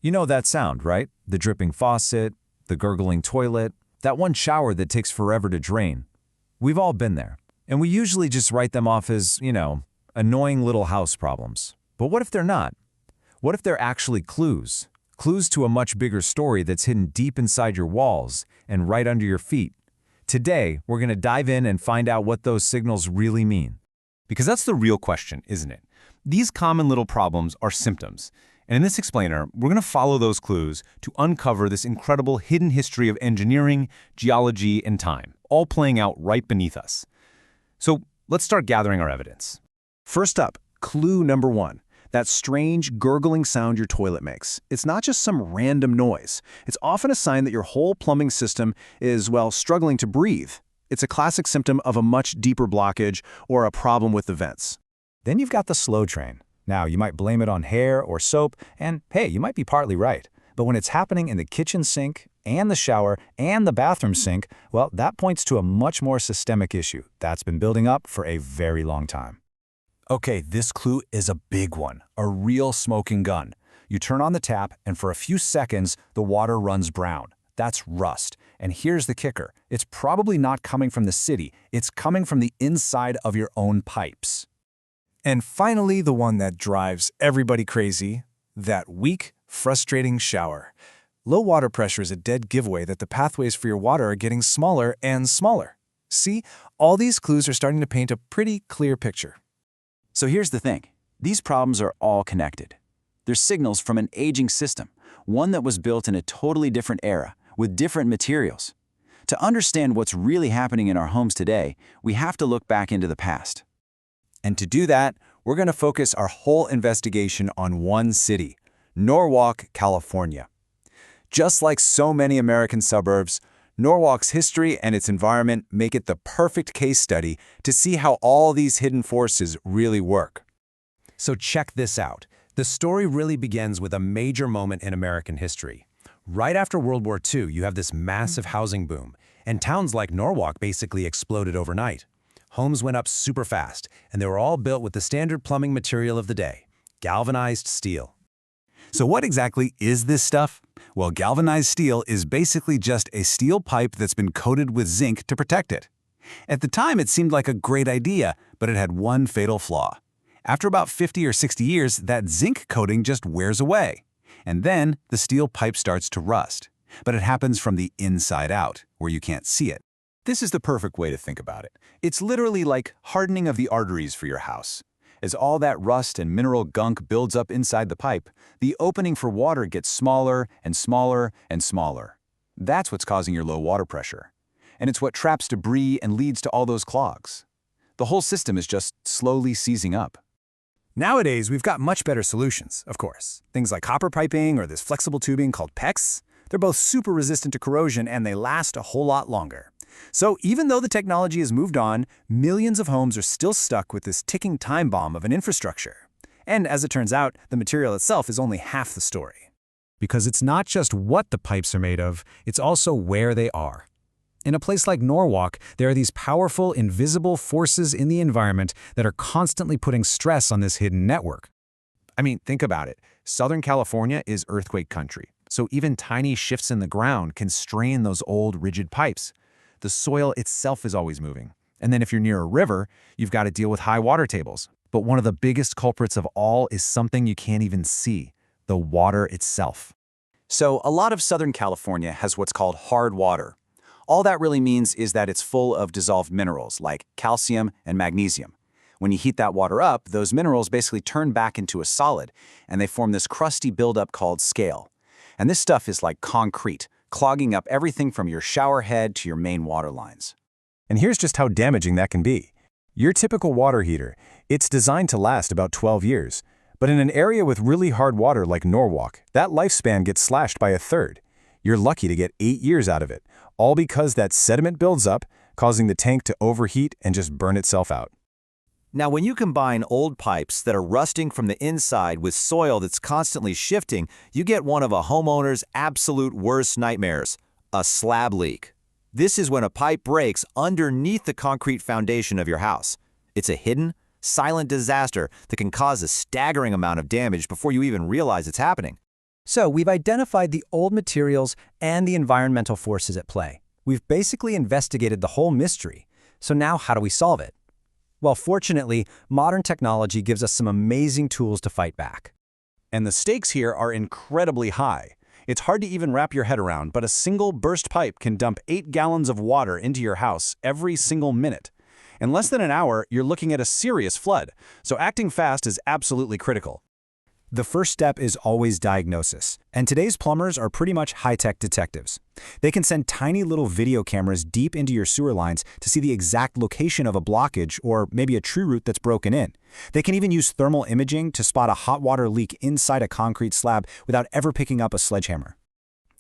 You know that sound, right? The dripping faucet, the gurgling toilet, that one shower that takes forever to drain. We've all been there. And we usually just write them off as, annoying little house problems. But what if they're not? What if they're actually clues? Clues to a much bigger story that's hidden deep inside your walls and right under your feet. Today, we're going to dive in and find out what those signals really mean. Because that's the real question, isn't it? These common little problems are symptoms. And in this explainer, we're going to follow those clues to uncover this incredible hidden history of engineering, geology, and time, all playing out right beneath us. So let's start gathering our evidence. First up, clue number 1. That strange, gurgling sound your toilet makes. It's not just some random noise. It's often a sign that your whole plumbing system is, struggling to breathe. It's a classic symptom of a much deeper blockage or a problem with the vents. Then you've got the slow train. Now, you might blame it on hair or soap, and hey, you might be partly right. But when it's happening in the kitchen sink, and the shower, and the bathroom sink, that points to a much more systemic issue that's been building up for a very long time. Okay, this clue is a big one, a real smoking gun. You turn on the tap, and for a few seconds, the water runs brown. That's rust. And here's the kicker. It's probably not coming from the city. It's coming from the inside of your own pipes. And finally, the one that drives everybody crazy, that weak, frustrating shower. Low water pressure is a dead giveaway that the pathways for your water are getting smaller and smaller. See, all these clues are starting to paint a pretty clear picture. So here's the thing. These problems are all connected. They're signals from an aging system, one that was built in a totally different era, with different materials. To understand what's really happening in our homes today, we have to look back into the past. And to do that, we're going to focus our whole investigation on one city, Norwalk, California. Just like so many American suburbs, Norwalk's history and its environment make it the perfect case study to see how all these hidden forces really work. So check this out. The story really begins with a major moment in American history. Right after World War II, you have this massive housing boom, and towns like Norwalk basically exploded overnight. Homes went up super fast, and they were all built with the standard plumbing material of the day, galvanized steel. So what exactly is this stuff? Well, galvanized steel is basically just a steel pipe that's been coated with zinc to protect it. At the time, it seemed like a great idea, but it had one fatal flaw. After about 50 or 60 years, that zinc coating just wears away. And then the steel pipe starts to rust. But it happens from the inside out, where you can't see it. This is the perfect way to think about it. It's literally like hardening of the arteries for your house. As all that rust and mineral gunk builds up inside the pipe, the opening for water gets smaller and smaller and smaller. That's what's causing your low water pressure. And it's what traps debris and leads to all those clogs. The whole system is just slowly seizing up. Nowadays, we've got much better solutions, of course. Things like copper piping or this flexible tubing called PEX. They're both super resistant to corrosion and they last a whole lot longer. So even though the technology has moved on, millions of homes are still stuck with this ticking time bomb of an infrastructure. And as it turns out, the material itself is only half the story. Because it's not just what the pipes are made of, it's also where they are. In a place like Norwalk, there are these powerful, invisible forces in the environment that are constantly putting stress on this hidden network. I mean, think about it. Southern California is earthquake country, so even tiny shifts in the ground can strain those old, rigid pipes. The soil itself is always moving. And then if you're near a river, you've got to deal with high water tables. But one of the biggest culprits of all is something you can't even see, the water itself. So a lot of Southern California has what's called hard water. All that really means is that it's full of dissolved minerals like calcium and magnesium. When you heat that water up, those minerals basically turn back into a solid, and they form this crusty buildup called scale. And this stuff is like concrete, clogging up everything from your shower head to your main water lines. And here's just how damaging that can be. Your typical water heater, it's designed to last about 12 years. But in an area with really hard water like Norwalk, that lifespan gets slashed by a third. You're lucky to get 8 years out of it, all because that sediment builds up, causing the tank to overheat and just burn itself out. Now, when you combine old pipes that are rusting from the inside with soil that's constantly shifting, you get one of a homeowner's absolute worst nightmares, a slab leak. This is when a pipe breaks underneath the concrete foundation of your house. It's a hidden, silent disaster that can cause a staggering amount of damage before you even realize it's happening. So we've identified the old materials and the environmental forces at play. We've basically investigated the whole mystery. So now how do we solve it? Well, fortunately, modern technology gives us some amazing tools to fight back. And the stakes here are incredibly high. It's hard to even wrap your head around, but a single burst pipe can dump 8 gallons of water into your house every single minute. In less than an hour, you're looking at a serious flood, so acting fast is absolutely critical. The first step is always diagnosis, and today's plumbers are pretty much high-tech detectives. They can send tiny little video cameras deep into your sewer lines to see the exact location of a blockage or maybe a tree root that's broken in. They can even use thermal imaging to spot a hot water leak inside a concrete slab without ever picking up a sledgehammer.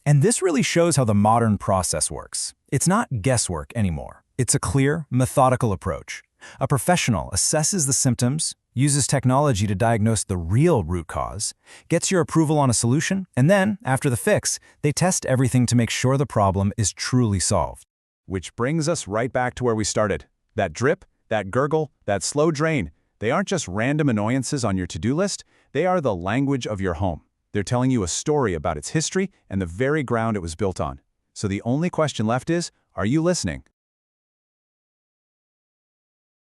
And this really shows how the modern process works. It's not guesswork anymore. It's a clear, methodical approach. A professional assesses the symptoms, uses technology to diagnose the real root cause, gets your approval on a solution, and then, after the fix, they test everything to make sure the problem is truly solved. Which brings us right back to where we started. That drip, that gurgle, that slow drain, they aren't just random annoyances on your to-do list, they are the language of your home. They're telling you a story about its history and the very ground it was built on. So the only question left is, are you listening?